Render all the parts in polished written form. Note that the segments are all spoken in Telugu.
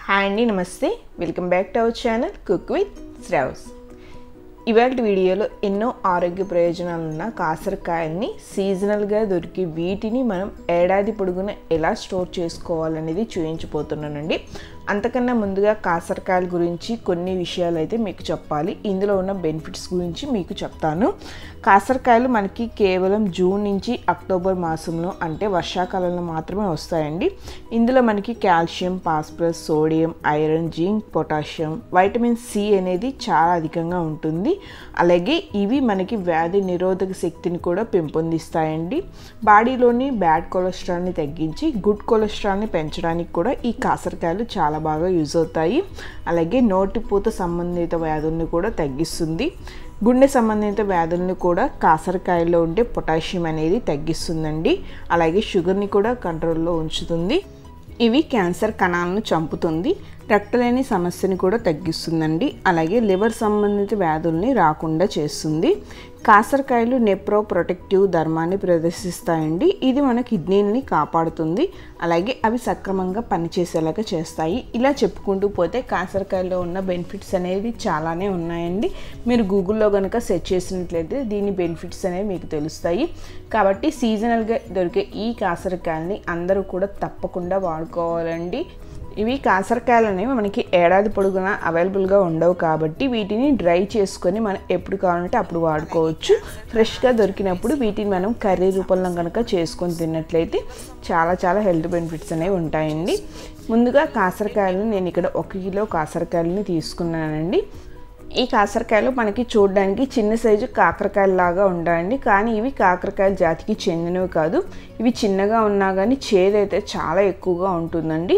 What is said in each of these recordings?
హాయ్ అండి, నమస్తే. Welcome back to our channel cook with Shravs. ఇవాళ వీడియోలో ఎన్నో ఆరోగ్య ప్రయోజనాలు ఉన్న కాసరకాయల్ని సీజనల్గా దొరికి వీటిని మనం ఏడాది పొడుగున ఎలా స్టోర్ చేసుకోవాలనేది చూపించబోతున్నానండి. అంతకన్నా ముందుగా కాసరకాయల గురించి కొన్ని విషయాలు అయితే మీకు చెప్పాలి. ఇందులో ఉన్న బెనిఫిట్స్ గురించి మీకు చెప్తాను. కాసరకాయలు మనకి కేవలం జూన్ నుంచి అక్టోబర్ మాసంలో అంటే వర్షాకాలంలో మాత్రమే వస్తాయండి. ఇందులో మనకి calcium, phosphorus, sodium, iron, zinc, potassium, vitamin C అనేది చాలా అధికంగా ఉంటుంది. అలాగే ఇవి మనకి వ్యాధి నిరోధక శక్తిని కూడా పెంపొందిస్తాయండి. బాడీలోని బ్యాడ్ కొలెస్ట్రాల్ని తగ్గించి గుడ్ కొలెస్ట్రాల్ని పెంచడానికి కూడా ఈ కాసరకాయలు చాలా బాగా యూజ్ అవుతాయి. అలాగే నోటిపూత సంబంధిత వ్యాధుల్ని కూడా తగ్గిస్తుంది. గుండె సంబంధిత వ్యాధులను కూడా కాసరకాయల్లో ఉండే పొటాషియం అనేది తగ్గిస్తుందండి. అలాగే షుగర్ని కూడా కంట్రోల్లో ఉంచుతుంది. ఇవి క్యాన్సర్ కణాలను చంపుతుంది. రక్తలేని సమస్యని కూడా తగ్గిస్తుందండి. అలాగే లివర్ సంబంధిత వ్యాధుల్ని రాకుండా చేస్తుంది. కాసరకాయలు నెప్రో ప్రొటెక్టివ్ ధర్మాన్ని ప్రదర్శిస్తాయండి. ఇది మన కిడ్నీని కాపాడుతుంది. అలాగే అవి సక్రమంగా పనిచేసేలాగా చేస్తాయి. ఇలా చెప్పుకుంటూ పోతే కాసరకాయల్లో ఉన్న బెనిఫిట్స్ అనేవి చాలానే ఉన్నాయండి. మీరు గూగుల్లో కనుక సెర్చ్ చేసినట్లయితే దీని బెనిఫిట్స్ అనేవి మీకు తెలుస్తాయి. కాబట్టి సీజనల్గా దొరికే ఈ కాసరకాయలని అందరూ కూడా తప్పకుండా వాడుకోవాలండి. ఇవి కాసరకాయలు అనేవి మనకి ఏడాది పొడుగునా అవైలబుల్గా ఉండవు కాబట్టి వీటిని డ్రై చేసుకొని మనం ఎప్పుడు కావాలంటే అప్పుడు వాడుకోవచ్చు. ఫ్రెష్గా దొరికినప్పుడు వీటిని మనం కర్రీ రూపంలో కనుక చేసుకొని తిన్నట్లయితే చాలా హెల్త్ బెనిఫిట్స్ అనేవి ఉంటాయండి. ముందుగా కాసరకాయలను నేను ఇక్కడ 1 కిలో కాసరకాయలని తీసుకున్నానండి. ఈ కాసరకాయలు మనకి చూడడానికి చిన్న సైజు కాకరకాయలాగా ఉంటాయండి. కానీ ఇవి కాకరకాయల జాతికి చెందినవి కాదు. ఇవి చిన్నగా ఉన్నా కానీ చేదు అయితే చాలా ఎక్కువగా ఉంటుందండి.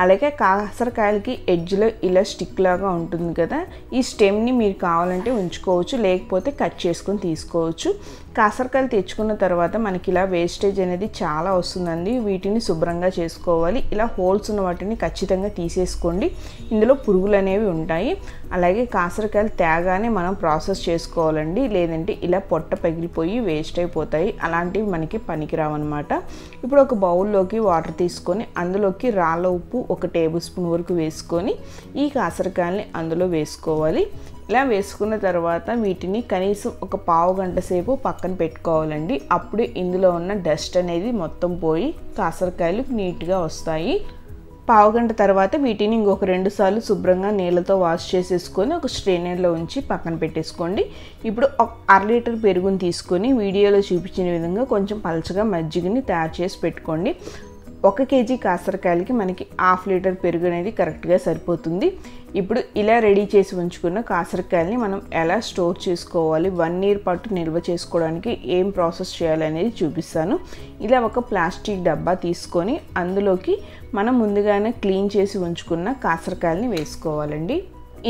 అలాగే కాసరకాయలకి ఎడ్జ్లో ఇలా స్టిక్ లాగా ఉంటుంది కదా, ఈ స్టెమ్ని మీరు కావాలంటే ఉంచుకోవచ్చు, లేకపోతే కట్ చేసుకొని తీసుకోవచ్చు. కాసరకాయలు తెచ్చుకున్న తర్వాత మనకి ఇలా వేస్టేజ్ అనేది చాలా వస్తుందండి. వీటిని శుభ్రంగా చేసుకోవాలి. ఇలా హోల్స్ ఉన్న వాటిని ఖచ్చితంగా తీసేసుకోండి. ఇందులో పురుగులు అనేవి ఉంటాయి. అలాగే కాసరకాయలు తేగానే మనం ప్రాసెస్ చేసుకోవాలండి, లేదంటే ఇలా పొట్ట పగిలిపోయి వేస్ట్ అయిపోతాయి. అలాంటివి మనకి పనికిరావన్నమాట. ఇప్పుడు ఒక బౌల్లోకి వాటర్ తీసుకొని అందులోకి రాళ్ళ ఉప్పు 1 టేబుల్ స్పూన్ వరకు వేసుకొని ఈ కాసరకాయల్ని అందులో వేసుకోవాలి. ఇలా వేసుకున్న తర్వాత వీటిని కనీసం ఒక పావు గంట సేపు పక్కన పెట్టుకోవాలండి. అప్పుడు ఇందులో ఉన్న డస్ట్ అనేది మొత్తం పోయి కాసరకాయలు నీట్గా వస్తాయి. పావు గంట తర్వాత వీటిని ఇంకొక 2 సార్లు శుభ్రంగా నీళ్ళతో వాష్ చేసేసుకొని ఒక స్ట్రెయినర్లో ఉంచి పక్కన పెట్టేసుకోండి. ఇప్పుడు 1/2 లీటర్ పెరుగుని తీసుకొని వీడియోలో చూపించిన విధంగా కొంచెం పలచగా మజ్జిగని తయారు చేసి పెట్టుకోండి. 1 కేజీ కాసరకాయలకి మనకి 1/2 లీటర్ పెరుగు అనేది కరెక్ట్గా సరిపోతుంది. ఇప్పుడు ఇలా రెడీ చేసి ఉంచుకున్న కాసరకాయలని మనం ఎలా స్టోర్ చేసుకోవాలి, 1 ఇయర్ పాటు నిల్వ చేసుకోవడానికి ఏం ప్రాసెస్ చేయాలి అనేది చూపిస్తాను. ఇలా ఒక ప్లాస్టిక్ డబ్బా తీసుకొని అందులోకి మనం ముందుగానే క్లీన్ చేసి ఉంచుకున్న కాసరకాయలని వేసుకోవాలండి.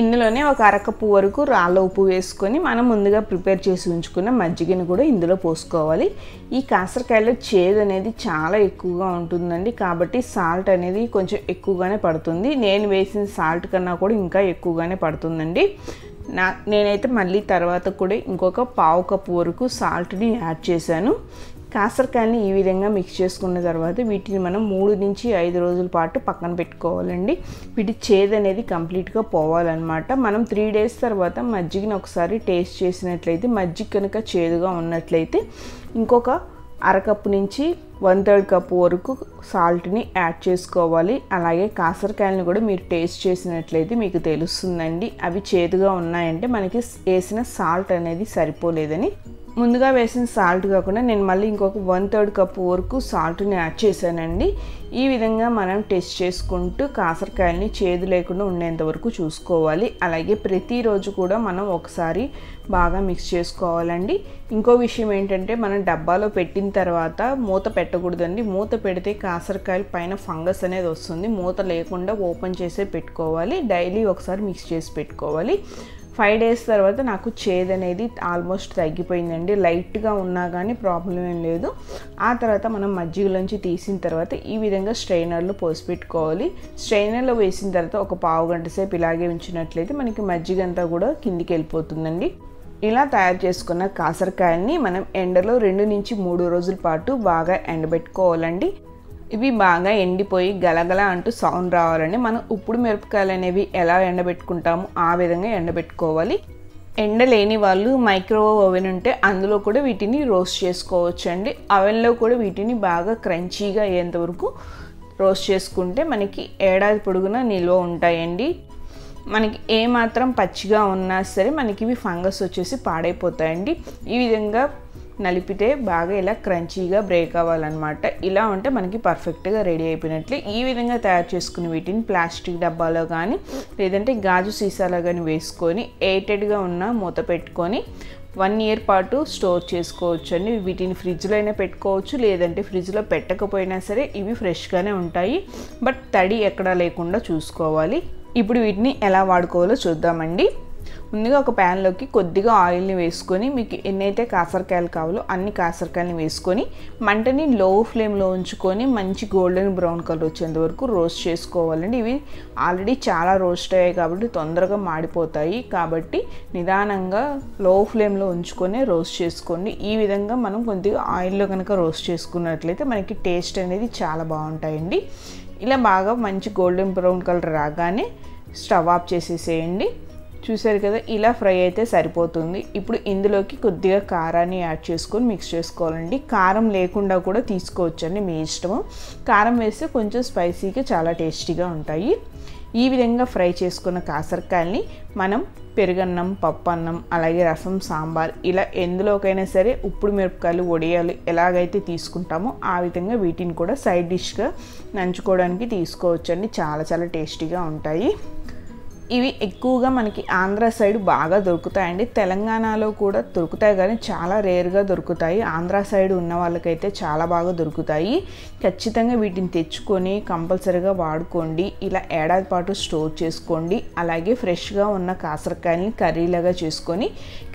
ఇందులోనే ఒక 1/2 కప్పు వరకు రాళ్ళ ఉప్పు వేసుకొని మనం ముందుగా ప్రిపేర్ చేసి ఉంచుకున్న మజ్జిగను కూడా ఇందులో పోసుకోవాలి. ఈ కాసరకాయలో చేదు అనేది చాలా ఎక్కువగా ఉంటుందండి. కాబట్టి సాల్ట్ అనేది కొంచెం ఎక్కువగానే పడుతుంది. నేను వేసిన సాల్ట్ కన్నా కూడా ఇంకా ఎక్కువగానే పడుతుందండి. నేనైతే మళ్ళీ తర్వాత కూడా ఇంకొక పావు కప్పు వరకు సాల్ట్ని యాడ్ చేశాను. కాసరకాయలని ఈ విధంగా మిక్స్ చేసుకున్న తర్వాత వీటిని మనం 3 నుంచి 5 రోజుల పాటు పక్కన పెట్టుకోవాలండి. వీటి చేదు అనేది కంప్లీట్గా పోవాలన్నమాట. మనం 3 డేస్ తర్వాత మజ్జిగని ఒకసారి టేస్ట్ చేసినట్లయితే మజ్జిగ కనుక చేదుగా ఉన్నట్లయితే ఇంకొక 1/2 కప్పు నుంచి 1/3 కప్పు వరకు సాల్ట్ని యాడ్ చేసుకోవాలి. అలాగే కాసరకాయలను కూడా మీరు టేస్ట్ చేసినట్లయితే మీకు తెలుస్తుందండి అవి చేదుగా ఉన్నాయంటే మనకి వేసిన సాల్ట్ అనేది సరిపోలేదని. ముందుగా వేసిన సాల్ట్ కాకుండా నేను మళ్ళీ ఇంకొక 1/3 కప్పు వరకు సాల్ట్ని యాడ్ చేశానండి. ఈ విధంగా మనం టెస్ట్ చేసుకుంటూ కాసరకాయలని చేదు లేకుండా ఉండేంత వరకు చూసుకోవాలి. అలాగే ప్రతిరోజు కూడా మనం ఒకసారి బాగా మిక్స్ చేసుకోవాలండి. ఇంకో విషయం ఏంటంటే మనం డబ్బాలో పెట్టిన తర్వాత మూత పెట్టకూడదండి. మూత పెడితే కాసరకాయల పైన ఫంగస్ అనేది వస్తుంది. మూత లేకుండా ఓపెన్ చేసే పెట్టుకోవాలి. డైలీ ఒకసారి మిక్స్ చేసి పెట్టుకోవాలి. 5 డేస్ తర్వాత నాకు చేదు అనేది ఆల్మోస్ట్ తగ్గిపోయిందండి. లైట్గా ఉన్నా కానీ ప్రాబ్లం ఏం లేదు. ఆ తర్వాత మనం మజ్జిగలోంచి తీసిన తర్వాత ఈ విధంగా స్ట్రైనర్లో పోసి పెట్టుకోవాలి. స్ట్రైనర్లో వేసిన తర్వాత ఒక పావు గంట సేపు ఇలాగే ఉంచినట్లయితే మనకి మజ్జిగ అంతా కూడా కిందికి వెళ్ళిపోతుందండి. ఇలా తయారు చేసుకున్న కాసరకాయల్ని మనం ఎండలో 2 నుంచి 3 రోజుల పాటు బాగా ఎండబెట్టుకోవాలండి. ఇవి బాగా ఎండిపోయి గలగల అంటూ సౌండ్ రావాలండి. మనం ఉప్పుడు మిరపకాయలు అనేవి ఎలా ఎండబెట్టుకుంటామో ఆ విధంగా ఎండబెట్టుకోవాలి. ఎండలేని వాళ్ళు మైక్రోవేవ్ ఓవెన్ ఉంటే అందులో కూడా వీటిని రోస్ట్ చేసుకోవచ్చు అండి. అవెన్లో కూడా వీటిని బాగా క్రంచీగా అయ్యేంతవరకు రోస్ట్ చేసుకుంటే మనకి ఏడాది పొడుగునా నిల్వ ఉంటాయండి. మనకి ఏమాత్రం పచ్చిగా ఉన్నా సరే మనకి ఇవి ఫంగస్ వచ్చేసి పాడైపోతాయండి. ఈ విధంగా నలిపితే బాగా ఇలా క్రంచీగా బ్రేక్ అవ్వాలన్నమాట. ఇలా ఉంటే మనకి పర్ఫెక్ట్గా రెడీ అయిపోయినట్లే. ఈ విధంగా తయారు చేసుకుని వీటిని ప్లాస్టిక్ డబ్బాలో కానీ లేదంటే గాజు సీసాలో కానీ వేసుకొని ఎయిటెడ్గా ఉన్న మూత పెట్టుకొని 1 ఇయర్ పాటు స్టోర్ చేసుకోవచ్చు అండి. వీటిని ఫ్రిడ్జ్లో అయినా పెట్టుకోవచ్చు, లేదంటే ఫ్రిడ్జ్లో పెట్టకపోయినా సరే ఇవి ఫ్రెష్గానే ఉంటాయి. బట్ తడి ఎక్కడా లేకుండా చూసుకోవాలి. ఇప్పుడు వీటిని ఎలా వాడుకోవాలో చూద్దామండి. ముందుగా ఒక ప్యాన్లోకి కొద్దిగా ఆయిల్ని వేసుకొని మీకు ఎన్నైతే కాసరకాయలు కావాలో అన్ని కాసరకాయలని వేసుకొని మంటని లో ఫ్లేమ్లో ఉంచుకొని మంచి గోల్డెన్ బ్రౌన్ కలర్ వచ్చేంత వరకు రోస్ట్ చేసుకోవాలండి. ఇవి ఆల్రెడీ చాలా రోస్ట్ అయ్యాయి కాబట్టి తొందరగా మాడిపోతాయి. కాబట్టి నిదానంగా లో ఫ్లేమ్లో ఉంచుకొని రోస్ట్ చేసుకోండి. ఈ విధంగా మనం కొద్దిగా ఆయిల్లో కనుక రోస్ట్ చేసుకున్నట్లయితే మనకి టేస్ట్ అనేది చాలా బాగుంటాయండి. ఇలా బాగా మంచి గోల్డెన్ బ్రౌన్ కలర్ రాగానే స్టవ్ ఆఫ్ చేసేసేయండి. చూసారు కదా, ఇలా ఫ్రై అయితే సరిపోతుంది. ఇప్పుడు ఇందులోకి కొద్దిగా కారాన్ని యాడ్ చేసుకొని మిక్స్ చేసుకోవాలండి. కారం లేకుండా కూడా తీసుకోవచ్చండి, మీ ఇష్టము. కారం వేస్తే కొంచెం స్పైసీగా చాలా టేస్టీగా ఉంటాయి. ఈ విధంగా ఫ్రై చేసుకున్న కాసరకాయల్ని మనం పెరుగన్నం, పప్పన్నం, అలాగే రసం, సాంబార్ ఇలా ఎందులోకైనా సరే ఉప్పుడు మిరపకాయలు, వడియాలు ఎలాగైతే తీసుకుంటామో ఆ విధంగా వీటిని కూడా సైడ్ డిష్గా నంచుకోవడానికి తీసుకోవచ్చండి. చాలా చాలా టేస్టీగా ఉంటాయి. ఇవి ఎక్కువగా మనకి ఆంధ్ర సైడ్ బాగా దొరుకుతాయండి. తెలంగాణలో కూడా దొరుకుతాయి కానీ చాలా రేర్గా దొరుకుతాయి. ఆంధ్ర సైడ్ ఉన్న వాళ్ళకైతే చాలా బాగా దొరుకుతాయి. ఖచ్చితంగా వీటిని తెచ్చుకొని కంపల్సరీగా వాడుకోండి. ఇలా ఏడాది పాటు స్టోర్ చేసుకోండి. అలాగే ఫ్రెష్గా ఉన్న కాసరకాయలని కర్రీలాగా చేసుకొని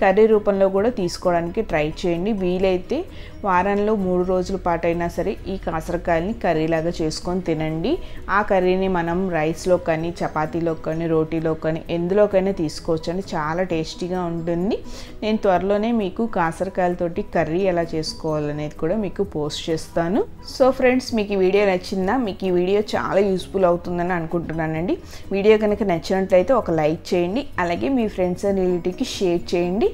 కర్రీ రూపంలో కూడా తీసుకోవడానికి ట్రై చేయండి. వీలైతే వారంలో 3 రోజుల పాటు అయినా సరే ఈ కాసరకాయలని కర్రీలాగా చేసుకొని తినండి. ఆ కర్రీని మనం రైస్లో కానీ, చపాతీలో కానీ, రోటీలో కానీ ఎందులోకైనా తీసుకోవచ్చు అండి. చాలా టేస్టీగా ఉంటుంది. నేను త్వరలోనే మీకు కాసరకాయలతోటి కర్రీ ఎలా చేసుకోవాలనేది కూడా మీకు పోస్ట్ చేస్తాను. సో ఫ్రెండ్స్, మీకు ఈ వీడియో నచ్చిందా? మీకు ఈ వీడియో చాలా యూస్ఫుల్ అవుతుందని అనుకుంటున్నానండి. వీడియో కనుక నచ్చినట్లయితే ఒక లైక్ చేయండి. అలాగే మీ ఫ్రెండ్స్ అండ్ రిలేటివ్కి షేర్ చేయండి.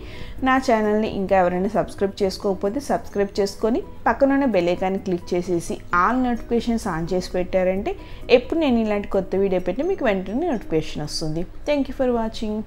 నా ఛానల్ని ఇంకా ఎవరైనా సబ్స్క్రైబ్ చేసుకోకపోతే సబ్స్క్రైబ్ చేసుకొని పక్కనున్న బెల్ ఐకాన్ని క్లిక్ చేసేసి ఆల్ నోటిఫికేషన్స్ ఆన్ చేసి పెట్టారంటే ఎప్పుడు నేను ఇలాంటి కొత్త వీడియో పెట్టి మీకు వెంటనే నోటిఫికేషన్ వస్తుంది. Thank you for watching.